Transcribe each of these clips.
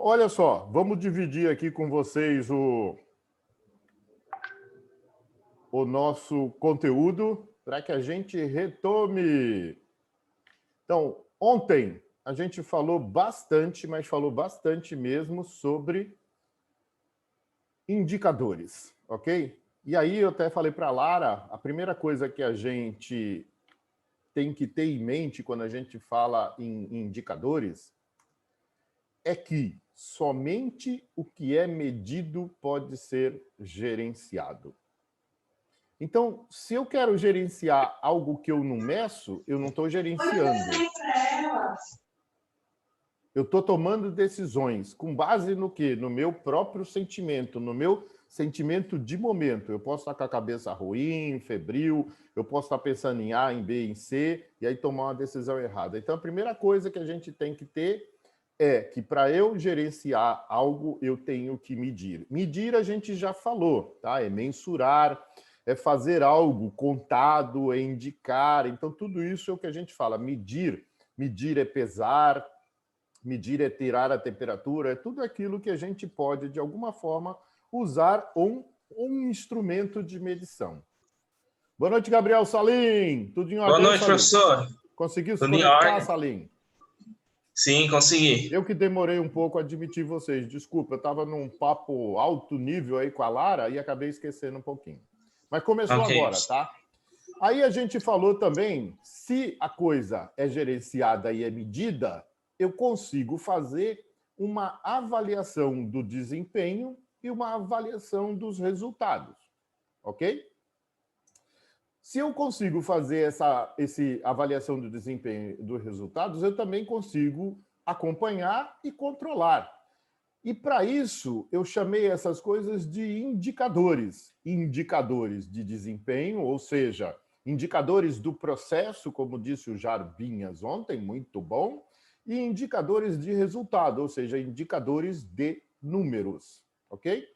olha só, vamos dividir aqui com vocês o nosso conteúdo para que a gente retome. Então, ontem a gente falou bastante, mas falou bastante mesmo sobre indicadores, ok? E aí eu até falei para a Lara, a primeira coisa que a gente tem que ter em mente quando a gente fala em indicadores é que somente o que é medido pode ser gerenciado. Então, se eu quero gerenciar algo que eu não meço, eu não estou gerenciando. Eu estou tomando decisões com base no quê? No meu próprio sentimento, no meu sentimento de momento. Eu posso estar com a cabeça ruim, febril, eu posso estar pensando em A, em B, em C, e aí tomar uma decisão errada. Então, a primeira coisa que a gente tem que ter é que para eu gerenciar algo, eu tenho que medir. Medir a gente já falou, tá? É mensurar, é fazer algo contado, é indicar. Então, tudo isso é o que a gente fala. Medir. Medir é pesar, medir é tirar a temperatura, é tudo aquilo que a gente pode, de alguma forma, usar um instrumento de medição. Boa noite, Gabriel Salim. Tudo em Boa ordem, noite, Salim? professor. Conseguiu se Tudo em conectar, ordem? Salim? Sim, consegui. Eu que demorei um pouco a admitir vocês. Desculpa, eu estava num papo alto nível aí com a Lara e acabei esquecendo um pouquinho. Mas começou Ok. agora, tá? Aí a gente falou também, se a coisa é gerenciada e é medida, eu consigo fazer uma avaliação do desempenho e uma avaliação dos resultados, ok? Se eu consigo fazer essa avaliação do desempenho e dos resultados, eu também consigo acompanhar e controlar. E para isso, eu chamei essas coisas de indicadores. Indicadores de desempenho, ou seja, indicadores do processo, como disse o Jarbinhas ontem, muito bom, e indicadores de resultado, ou seja, indicadores de números, ok?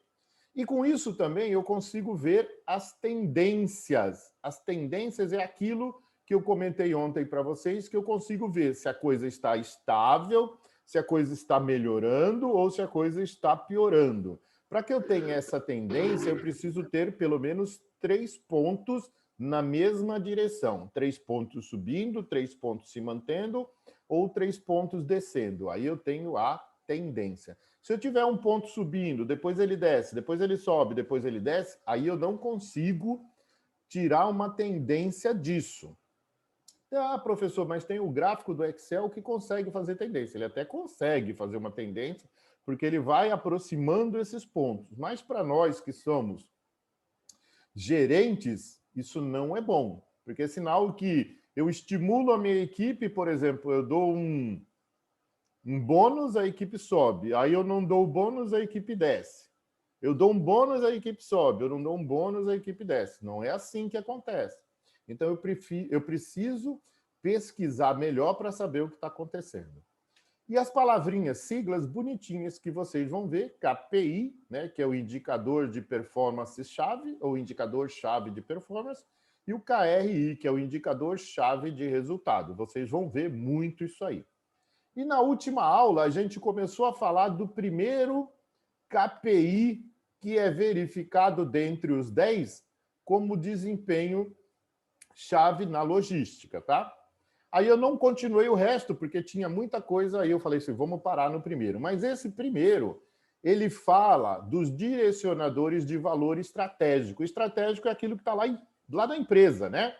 E com isso também eu consigo ver as tendências. As tendências é aquilo que eu comentei ontem para vocês, que eu consigo ver se a coisa está estável, se a coisa está melhorando ou se a coisa está piorando. Para que eu tenha essa tendência, eu preciso ter pelo menos 3 pontos na mesma direção. 3 pontos subindo, 3 pontos se mantendo ou 3 pontos descendo. Aí eu tenho a tendência. Se eu tiver um ponto subindo, depois ele desce, depois ele sobe, depois ele desce, aí eu não consigo tirar uma tendência disso. Ah, professor, mas tem o gráfico do Excel que consegue fazer tendência. Ele até consegue fazer uma tendência, porque ele vai aproximando esses pontos. Mas para nós que somos gerentes, isso não é bom, porque é sinal que eu estimulo a minha equipe, por exemplo, eu dou um bônus, a equipe sobe. Aí eu não dou o bônus, a equipe desce. Eu dou um bônus, a equipe sobe. Eu não dou um bônus, a equipe desce. Não é assim que acontece. Então, eu preciso pesquisar melhor para saber o que está acontecendo. E as palavrinhas, siglas bonitinhas que vocês vão ver, KPI, né, que é o indicador de performance-chave, ou indicador-chave de performance, e o KRI, que é o indicador-chave de resultado. Vocês vão ver muito isso aí. E na última aula, a gente começou a falar do primeiro KPI que é verificado dentre os 10 como desempenho chave na logística, tá? Aí eu não continuei o resto, porque tinha muita coisa aí. Eu falei assim, vamos parar no primeiro. Mas esse primeiro, ele fala dos direcionadores de valor estratégico. Estratégico é aquilo que está lá na empresa, né?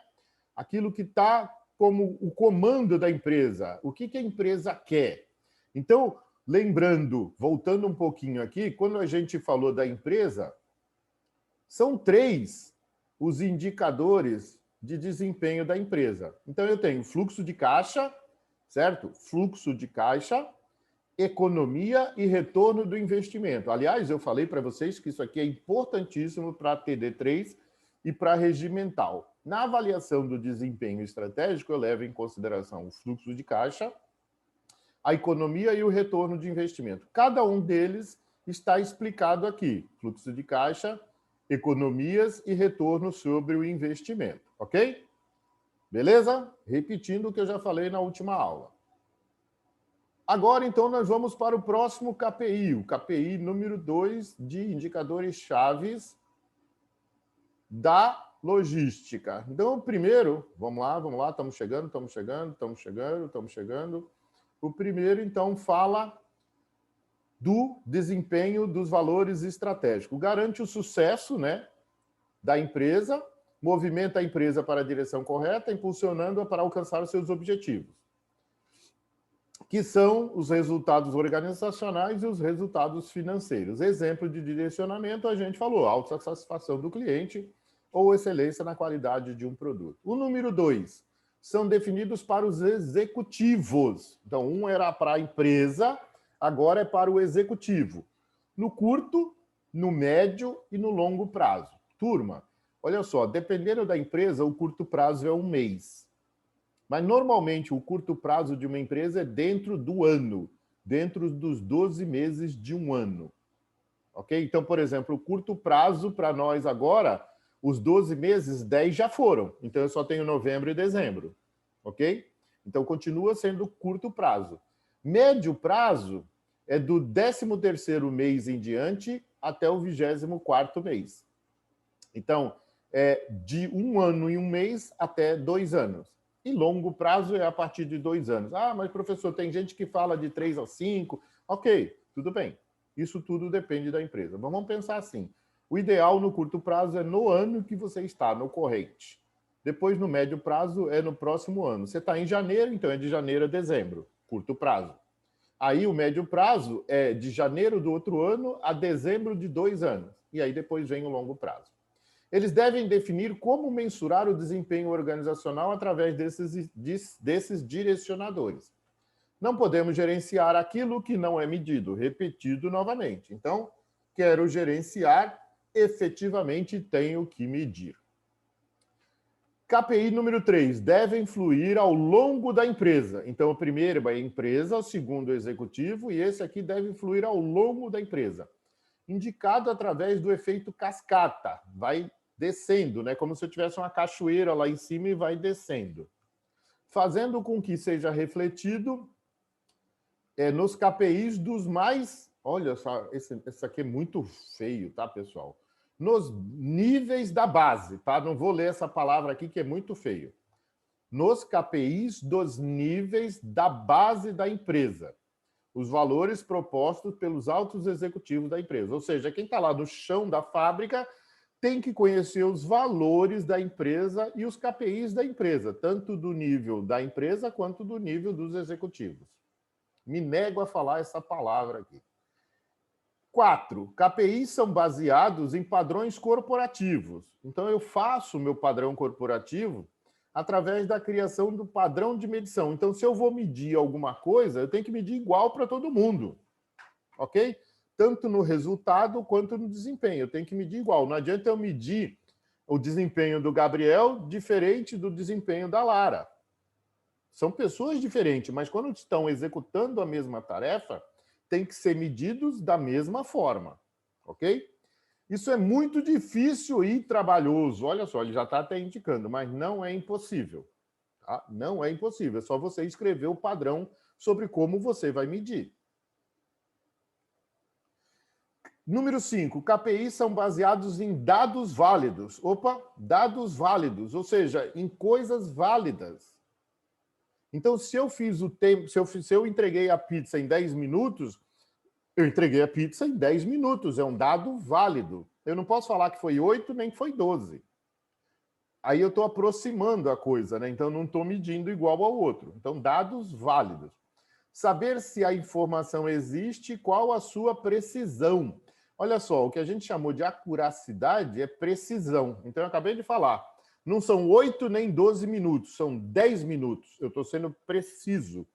Aquilo que está como o comando da empresa, o que a empresa quer. Então, lembrando, voltando um pouquinho aqui, quando a gente falou da empresa, são 3 os indicadores de desempenho da empresa. Então, eu tenho fluxo de caixa, certo? Fluxo de caixa, economia e retorno do investimento. Aliás, eu falei para vocês que isso aqui é importantíssimo para a TD3 e para a regimental. Na avaliação do desempenho estratégico, eu levo em consideração o fluxo de caixa, a economia e o retorno de investimento. Cada um deles está explicado aqui. Fluxo de caixa, economias e retorno sobre o investimento. Ok? Beleza? Repetindo o que eu já falei na última aula. Agora, então, nós vamos para o próximo KPI, o KPI número 2 de indicadores chaves da logística. Então, primeiro, vamos lá, estamos chegando. O primeiro, então, fala do desempenho dos valores estratégicos. Garante o sucesso, né, da empresa, movimenta a empresa para a direção correta, impulsionando-a para alcançar os seus objetivos, que são os resultados organizacionais e os resultados financeiros. Exemplo de direcionamento, a gente falou, autossatisfação do cliente ou excelência na qualidade de um produto. O número 2, são definidos para os executivos. Então, um era para a empresa, agora é para o executivo. No curto, no médio e no longo prazo. Turma, olha só, dependendo da empresa, o curto prazo é 1 mês. Mas, normalmente, o curto prazo de uma empresa é dentro do ano, dentro dos 12 meses de um ano. Ok? Então, por exemplo, o curto prazo para nós agora, os 12 meses, 10 já foram. Então, eu só tenho novembro e dezembro. Ok? Então, continua sendo curto prazo. Médio prazo é do 13º mês em diante até o 24º mês. Então, é de 1 ano e 1 mês até 2 anos. E longo prazo é a partir de 2 anos. Ah, mas professor, tem gente que fala de 3 a 5. Ok, tudo bem. Isso tudo depende da empresa. Mas vamos pensar assim. O ideal no curto prazo é no ano que você está, no corrente. Depois, no médio prazo, é no próximo ano. Você está em janeiro, então é de janeiro a dezembro, curto prazo. Aí o médio prazo é de janeiro do outro ano a dezembro de 2 anos. E aí depois vem o longo prazo. Eles devem definir como mensurar o desempenho organizacional através desses direcionadores. Não podemos gerenciar aquilo que não é medido, repetido novamente. Então, quero gerenciar, efetivamente tenho que medir. KPI número 3, devem fluir ao longo da empresa. Então, o primeiro é a empresa, o segundo é o executivo, e esse aqui deve fluir ao longo da empresa. Indicado através do efeito cascata. Vai descendo, né? Como se eu tivesse uma cachoeira lá em cima e vai descendo. Fazendo com que seja refletido nos KPIs dos mais... Olha só, esse aqui é muito feio, tá, pessoal? Nos níveis da base, tá? Não vou ler essa palavra aqui, que é muito feio. Nos KPIs dos níveis da base da empresa. Os valores propostos pelos altos executivos da empresa. Ou seja, quem está lá no chão da fábrica tem que conhecer os valores da empresa e os KPIs da empresa, tanto do nível da empresa quanto do nível dos executivos. Me nego a falar essa palavra aqui. 4. KPIs são baseados em padrões corporativos. Então, eu faço o meu padrão corporativo através da criação do padrão de medição. Então, se eu vou medir alguma coisa, eu tenho que medir igual para todo mundo. Ok? Tanto no resultado quanto no desempenho. Eu tenho que medir igual. Não adianta eu medir o desempenho do Gabriel diferente do desempenho da Lara. São pessoas diferentes, mas quando estão executando a mesma tarefa, tem que ser medidos da mesma forma. Ok? Isso é muito difícil e trabalhoso. Olha só, ele já está até indicando, mas não é impossível. Tá? Não é impossível. É só você escrever o padrão sobre como você vai medir. Número 5. KPIs são baseados em dados válidos. Opa, dados válidos, ou seja, em coisas válidas. Então, se eu fiz o tempo, se eu entreguei a pizza em 10 minutos, eu entreguei a pizza em 10 minutos. É um dado válido. Eu não posso falar que foi 8 nem que foi 12. Aí eu estou aproximando a coisa, né? Então, não estou medindo igual ao outro. Então, dados válidos. Saber se a informação existe e qual a sua precisão. Olha só, o que a gente chamou de acuracidade é precisão. Então, eu acabei de falar. Não são 8 nem 12 minutos, são 10 minutos. Eu estou sendo preciso.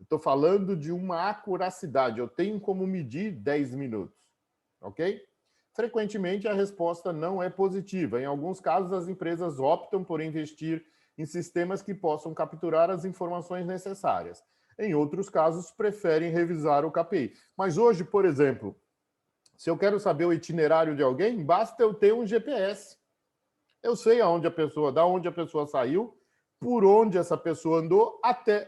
Estou falando de uma acuracidade. Eu tenho como medir 10 minutos. Ok? Frequentemente, a resposta não é positiva. Em alguns casos, as empresas optam por investir em sistemas que possam capturar as informações necessárias. Em outros casos, preferem revisar o KPI. Mas hoje, por exemplo, se eu quero saber o itinerário de alguém, basta eu ter um GPS. Eu sei aonde a pessoa, da onde a pessoa saiu, por onde essa pessoa andou, até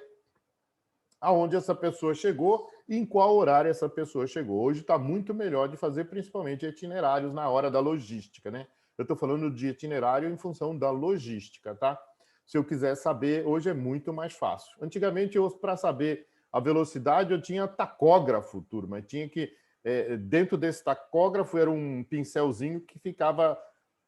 aonde essa pessoa chegou e em qual horário essa pessoa chegou. Hoje está muito melhor de fazer, principalmente, itinerários na hora da logística, né? Eu estou falando de itinerário em função da logística, tá? Se eu quiser saber, hoje é muito mais fácil. Antigamente, para saber a velocidade, eu tinha tacógrafo, turma. Eu tinha que, dentro desse tacógrafo, era um pincelzinho que ficava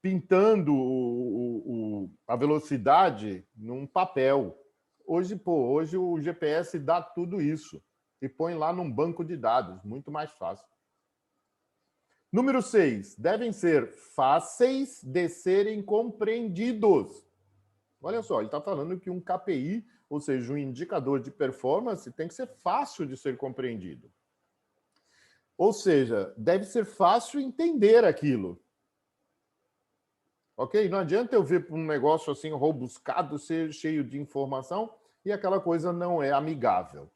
pintando a velocidade num papel. Hoje o GPS dá tudo isso e põe lá num banco de dados, muito mais fácil. Número 6, devem ser fáceis de serem compreendidos. Olha só, ele está falando que um KPI, ou seja, um indicador de performance, tem que ser fácil de ser compreendido. Ou seja, deve ser fácil entender aquilo. Ok? Não adianta eu ver um negócio assim robuscado, ser cheio de informação, e aquela coisa não é amigável.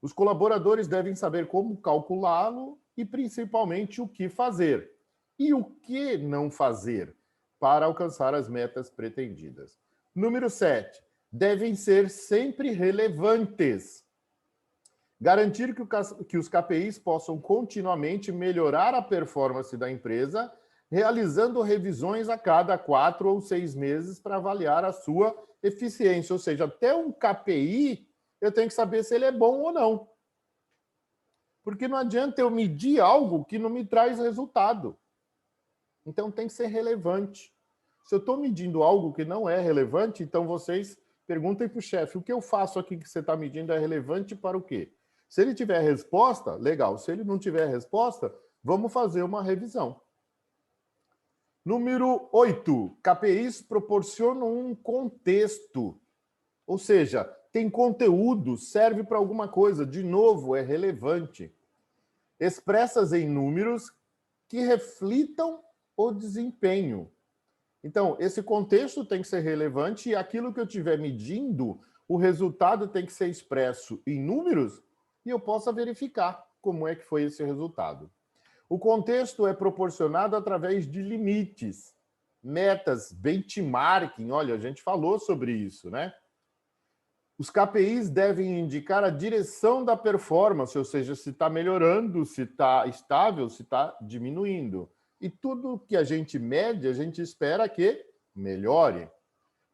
Os colaboradores devem saber como calculá-lo e, principalmente, o que fazer e o que não fazer para alcançar as metas pretendidas. Número 7. Devem ser sempre relevantes. Garantir que os KPIs possam continuamente melhorar a performance da empresa, realizando revisões a cada 4 ou 6 meses para avaliar a sua eficiência. Ou seja, até um KPI, eu tenho que saber se ele é bom ou não. Porque não adianta eu medir algo que não me traz resultado. Então, tem que ser relevante. Se eu estou medindo algo que não é relevante, então vocês perguntem para o chefe, o que eu faço aqui que você está medindo é relevante para o quê? Se ele tiver resposta, legal. Se ele não tiver resposta, vamos fazer uma revisão. Número 8. KPIs proporcionam um contexto. Ou seja, tem conteúdo, serve para alguma coisa. De novo, é relevante. Expressas em números que reflitam o desempenho. Então, esse contexto tem que ser relevante e aquilo que eu estiver medindo, o resultado tem que ser expresso em números e eu possa verificar como é que foi esse resultado. O contexto é proporcionado através de limites, metas, benchmarking. Olha, a gente falou sobre isso, né? Os KPIs devem indicar a direção da performance, ou seja, se está melhorando, se está estável, se está diminuindo. E tudo que a gente mede, a gente espera que melhore,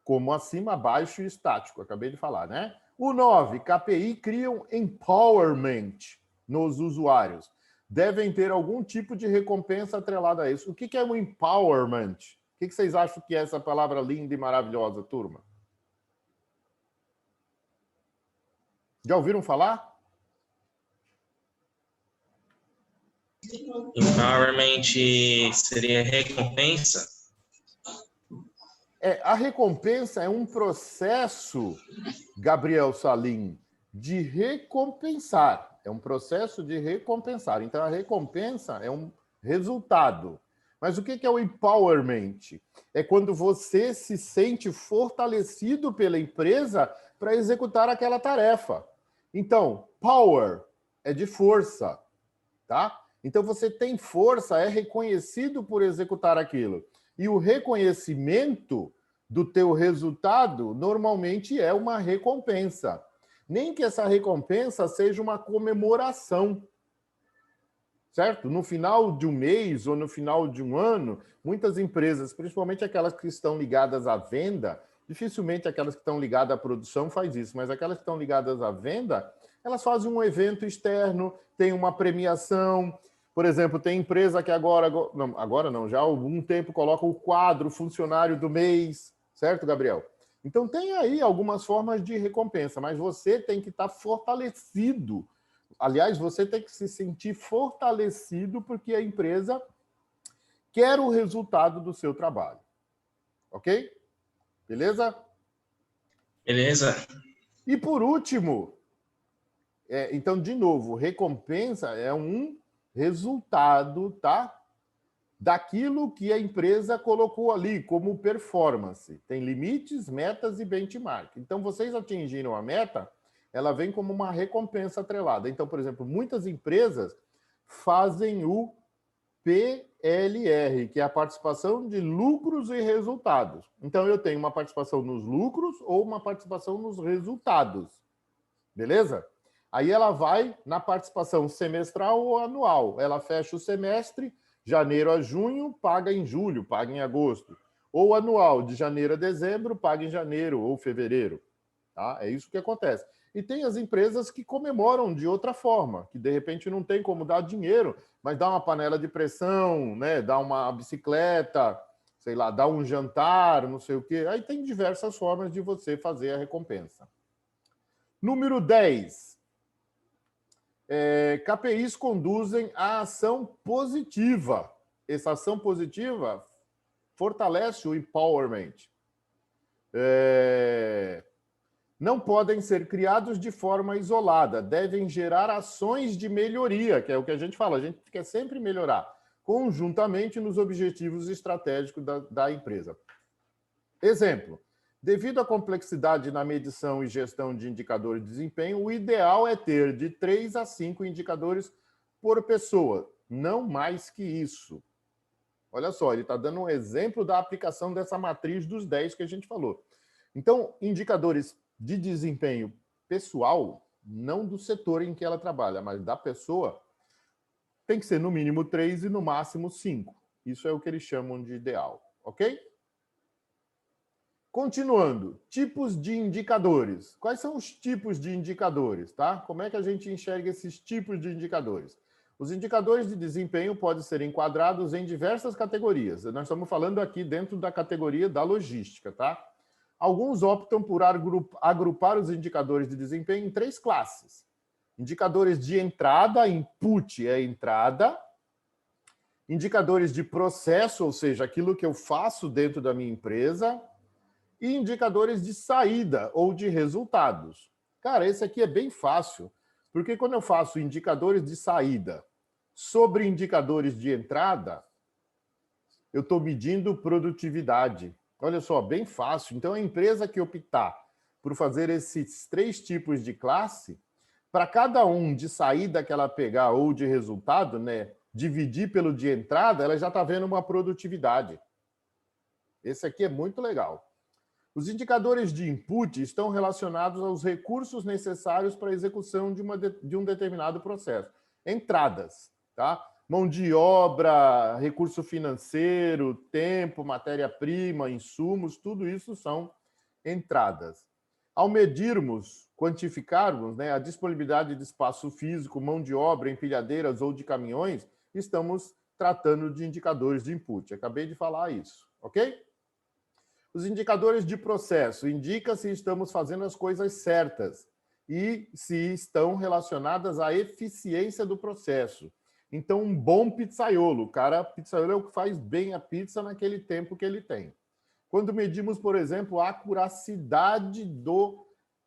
como acima, abaixo e estático. Acabei de falar, né? O 9, KPI criam empowerment nos usuários. Devem ter algum tipo de recompensa atrelada a isso. O que é um empowerment? O que vocês acham que é essa palavra linda e maravilhosa, turma? Já ouviram falar? Empowerment seria recompensa? A recompensa é um processo, Gabriel Salim, de recompensar. É um processo de recompensar. Então, a recompensa é um resultado. Mas o que é o empowerment? É quando você se sente fortalecido pela empresa para executar aquela tarefa. Então, power é de força, tá? Então, você tem força, é reconhecido por executar aquilo. E o reconhecimento do teu resultado normalmente é uma recompensa. Nem que essa recompensa seja uma comemoração, certo? No final de um mês ou no final de um ano, muitas empresas, principalmente aquelas que estão ligadas à venda, dificilmente aquelas que estão ligadas à produção faz isso, mas aquelas que estão ligadas à venda, elas fazem um evento externo, tem uma premiação. Por exemplo, tem empresa que agora não, já há algum tempo coloca o quadro funcionário do mês, certo, Gabriel? Então tem aí algumas formas de recompensa, mas você tem que estar fortalecido. Aliás, você tem que se sentir fortalecido porque a empresa quer o resultado do seu trabalho. Ok? Beleza? Beleza. E por último, então, de novo, recompensa é um resultado, tá? Daquilo que a empresa colocou ali como performance. Tem limites, metas e benchmark. Então, vocês atingiram a meta, ela vem como uma recompensa atrelada. Então, por exemplo, muitas empresas fazem o PLR, que é a participação de lucros e resultados. Então, eu tenho uma participação nos lucros ou uma participação nos resultados. Beleza? Aí ela vai na participação semestral ou anual. Ela fecha o semestre, janeiro a junho, paga em julho, paga em agosto. Ou anual, de janeiro a dezembro, paga em janeiro ou fevereiro. Tá? É isso que acontece. E tem as empresas que comemoram de outra forma, que de repente não tem como dar dinheiro, mas dá uma panela de pressão, né? Dá uma bicicleta, sei lá, dá um jantar, não sei o quê. Aí tem diversas formas de você fazer a recompensa. Número 10. KPIs conduzem a ação positiva. Essa ação positiva fortalece o empowerment. Não podem ser criados de forma isolada, devem gerar ações de melhoria, que é o que a gente fala, a gente quer sempre melhorar, conjuntamente nos objetivos estratégicos da empresa. Exemplo, devido à complexidade na medição e gestão de indicadores de desempenho, o ideal é ter de 3 a 5 indicadores por pessoa, não mais que isso. Olha só, ele está dando um exemplo da aplicação dessa matriz dos 10 que a gente falou. Então, indicadores de desempenho pessoal, não do setor em que ela trabalha, mas da pessoa, tem que ser no mínimo 3 e no máximo 5. Isso é o que eles chamam de ideal, ok? Continuando, tipos de indicadores. Quais são os tipos de indicadores, tá? Como é que a gente enxerga esses tipos de indicadores? Os indicadores de desempenho podem ser enquadrados em diversas categorias. Nós estamos falando aqui dentro da categoria da logística, tá? Alguns optam por agrupar os indicadores de desempenho em 3 classes. Indicadores de entrada, input é entrada. Indicadores de processo, ou seja, aquilo que eu faço dentro da minha empresa. E indicadores de saída ou de resultados. Cara, esse aqui é bem fácil, porque quando eu faço indicadores de saída sobre indicadores de entrada, eu estou medindo produtividade. Olha só, bem fácil. Então, a empresa que optar por fazer esses 3 tipos de classe, para cada um de saída que ela pegar ou de resultado, né, dividir pelo de entrada, ela já está vendo uma produtividade. Esse aqui é muito legal. Os indicadores de input estão relacionados aos recursos necessários para a execução de um determinado processo. Entradas, tá? Mão de obra, recurso financeiro, tempo, matéria-prima, insumos, tudo isso são entradas. Ao medirmos, quantificarmos, né, a disponibilidade de espaço físico, mão de obra, empilhadeiras ou de caminhões, estamos tratando de indicadores de input. Acabei de falar isso, ok? Os indicadores de processo indicam se estamos fazendo as coisas certas e se estão relacionadas à eficiência do processo. Então, um bom pizzaiolo, o cara, pizzaiolo é o que faz bem a pizza naquele tempo que ele tem. Quando medimos, por exemplo, a acuracidade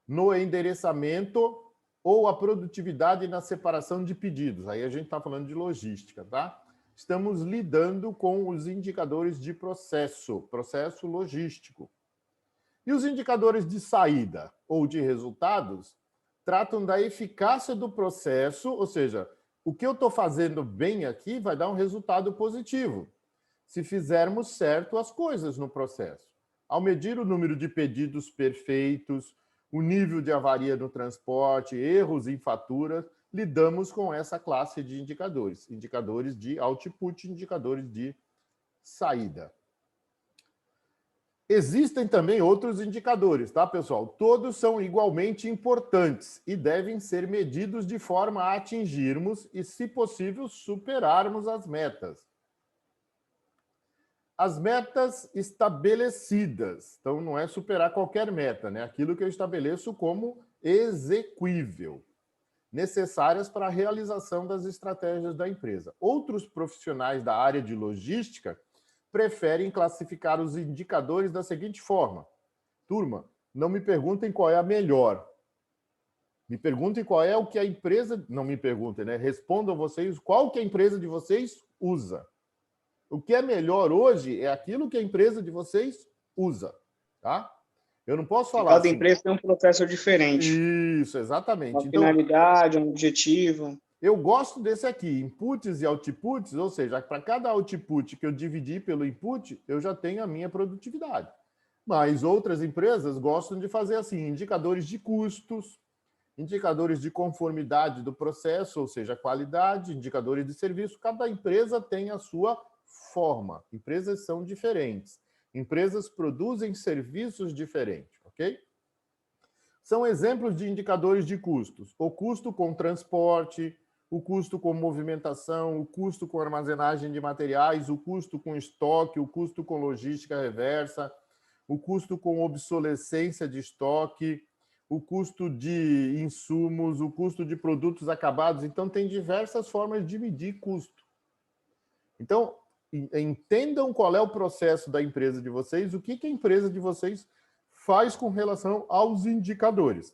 no endereçamento ou a produtividade na separação de pedidos, aí a gente está falando de logística, tá? Estamos lidando com os indicadores de processo logístico. E os indicadores de saída ou de resultados tratam da eficácia do processo, ou seja, o que eu estou fazendo bem aqui vai dar um resultado positivo, se fizermos certo as coisas no processo. Ao medir o número de pedidos perfeitos, o nível de avaria no transporte, erros em faturas, lidamos com essa classe de indicadores. Indicadores de output, indicadores de saída. Existem também outros indicadores, tá, pessoal? Todos são igualmente importantes e devem ser medidos de forma a atingirmos e, se possível, superarmos as metas. As metas estabelecidas, então não é superar qualquer meta, né? Aquilo que eu estabeleço como exequível, necessárias para a realização das estratégias da empresa. Outros profissionais da área de logística preferem classificar os indicadores da seguinte forma. Turma, não me perguntem qual é a melhor. Me perguntem qual é o que a empresa... Não me perguntem, né? Respondam vocês qual que a empresa de vocês usa. O que é melhor hoje é aquilo que a empresa de vocês usa, tá? Eu não posso falar Cada assim... empresa tem um processo diferente. Isso, exatamente. Uma finalidade, um objetivo. Eu gosto desse aqui, inputs e outputs, ou seja, para cada output que eu dividir pelo input, eu já tenho a minha produtividade. Mas outras empresas gostam de fazer assim, indicadores de custos, indicadores de conformidade do processo, ou seja, qualidade, indicadores de serviço. Cada empresa tem a sua forma. Empresas são diferentes. Empresas produzem serviços diferentes, ok? São exemplos de indicadores de custos. O custo com transporte, o custo com movimentação, o custo com armazenagem de materiais, o custo com estoque, o custo com logística reversa, o custo com obsolescência de estoque, o custo de insumos, o custo de produtos acabados. Então, tem diversas formas de medir custo. Então, entendam qual é o processo da empresa de vocês, o que a empresa de vocês faz com relação aos indicadores.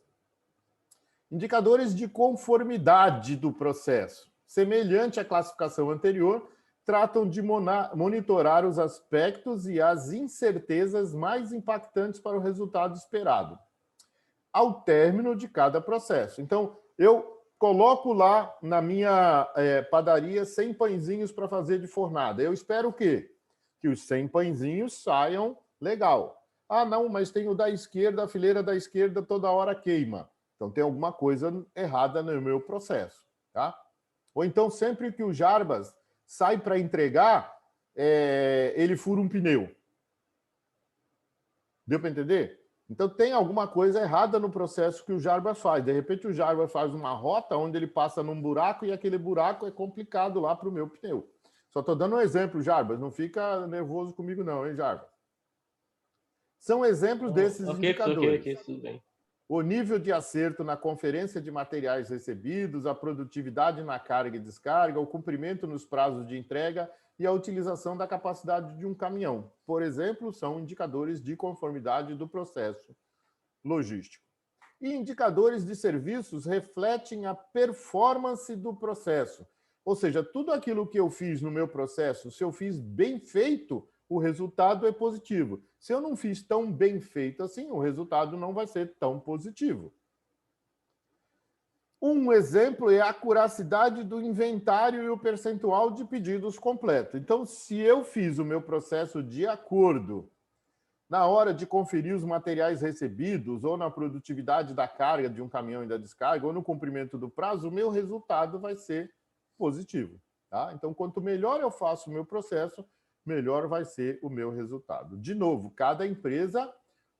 Indicadores de conformidade do processo. Semelhante à classificação anterior, tratam de monitorar os aspectos e as incertezas mais impactantes para o resultado esperado, ao término de cada processo. Então, eu coloco lá na minha padaria 100 pãezinhos para fazer de fornada. Eu espero o quê? Que os 100 pãezinhos saiam legal. Ah, não, mas tem o da esquerda, a fileira da esquerda toda hora queima. Então, tem alguma coisa errada no meu processo, tá? Ou então, sempre que o Jarbas sai para entregar, ele fura um pneu. Deu para entender? Então, tem alguma coisa errada no processo que o Jarbas faz. De repente, o Jarbas faz uma rota onde ele passa num buraco e aquele buraco é complicado lá para o meu pneu. Só estou dando um exemplo, Jarbas. Não fica nervoso comigo não, hein, Jarbas? São exemplos desses indicadores. Ok, tudo bem. O nível de acerto na conferência de materiais recebidos, a produtividade na carga e descarga, o cumprimento nos prazos de entrega e a utilização da capacidade de um caminhão. Por exemplo, são indicadores de conformidade do processo logístico. E indicadores de serviços refletem a performance do processo. Ou seja, tudo aquilo que eu fiz no meu processo, se eu fiz bem feito, o resultado é positivo. Se eu não fiz tão bem feito assim, o resultado não vai ser tão positivo. Um exemplo é a acuracidade do inventário e o percentual de pedidos completo. Então, se eu fiz o meu processo de acordo na hora de conferir os materiais recebidos, ou na produtividade da carga de um caminhão e da descarga, ou no cumprimento do prazo, o meu resultado vai ser positivo. Tá? Então, quanto melhor eu faço o meu processo, melhor vai ser o meu resultado. De novo, cada empresa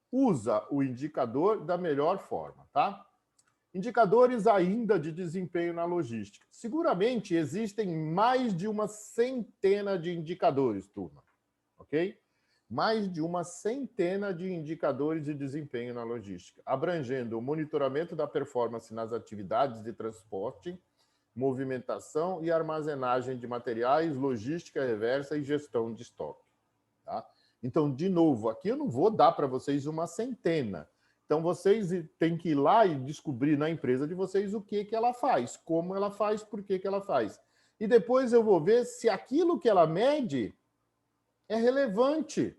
usa o indicador da melhor forma, tá? Indicadores ainda de desempenho na logística. Seguramente existem mais de uma centena de indicadores, turma, ok? Mais de uma centena de indicadores de desempenho na logística, abrangendo o monitoramento da performance nas atividades de transporte, movimentação e armazenagem de materiais, logística reversa e gestão de estoque. Tá? Então, de novo, aqui eu não vou dar para vocês uma centena. Então, vocês têm que ir lá e descobrir na empresa de vocês o que ela faz, como ela faz, por que ela faz. E depois eu vou ver se aquilo que ela mede é relevante.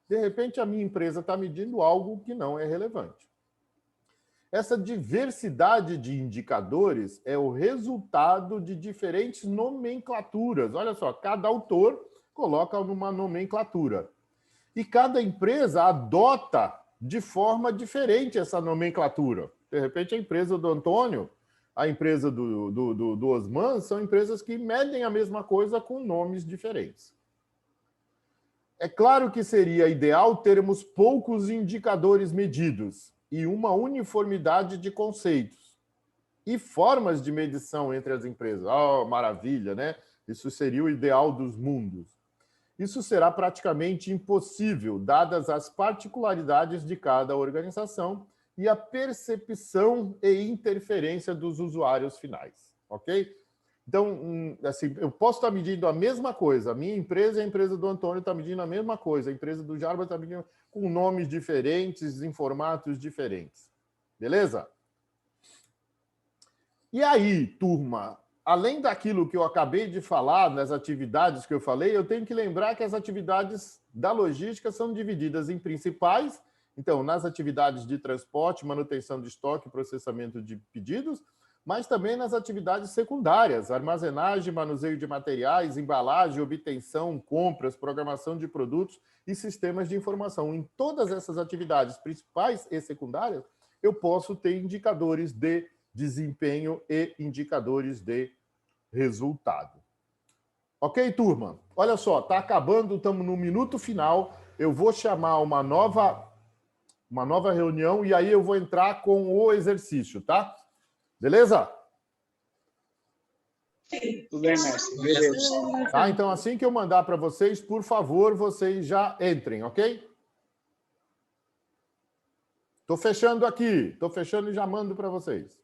De repente, a minha empresa está medindo algo que não é relevante. Essa diversidade de indicadores é o resultado de diferentes nomenclaturas. Olha só, cada autor coloca uma nomenclatura. E cada empresa adota de forma diferente essa nomenclatura. De repente, a empresa do Antônio, a empresa do Osman, são empresas que medem a mesma coisa com nomes diferentes. É claro que seria ideal termos poucos indicadores medidos e uma uniformidade de conceitos e formas de medição entre as empresas. Oh, maravilha, né? Isso seria o ideal dos mundos. Isso será praticamente impossível, dadas as particularidades de cada organização e a percepção e interferência dos usuários finais, ok? Então, assim, eu posso estar medindo a mesma coisa. A minha empresa e a empresa do Antônio estão medindo a mesma coisa. A empresa do Jarba está medindo com nomes diferentes, em formatos diferentes. Beleza? E aí, turma, além daquilo que eu acabei de falar, nas atividades que eu falei, eu tenho que lembrar que as atividades da logística são divididas em principais. Então, nas atividades de transporte, manutenção de estoque, processamento de pedidos, mas também nas atividades secundárias, armazenagem, manuseio de materiais, embalagem, obtenção, compras, programação de produtos e sistemas de informação. Em todas essas atividades principais e secundárias, eu posso ter indicadores de desempenho e indicadores de resultado. Ok, turma? Olha só, está acabando, estamos no minuto final. Eu vou chamar uma nova reunião e aí eu vou entrar com o exercício, tá? Beleza? Tudo bem, mestre. Beleza. Tá, então assim que eu mandar para vocês, por favor, vocês já entrem, ok? Estou fechando aqui. Estou fechando e já mando para vocês.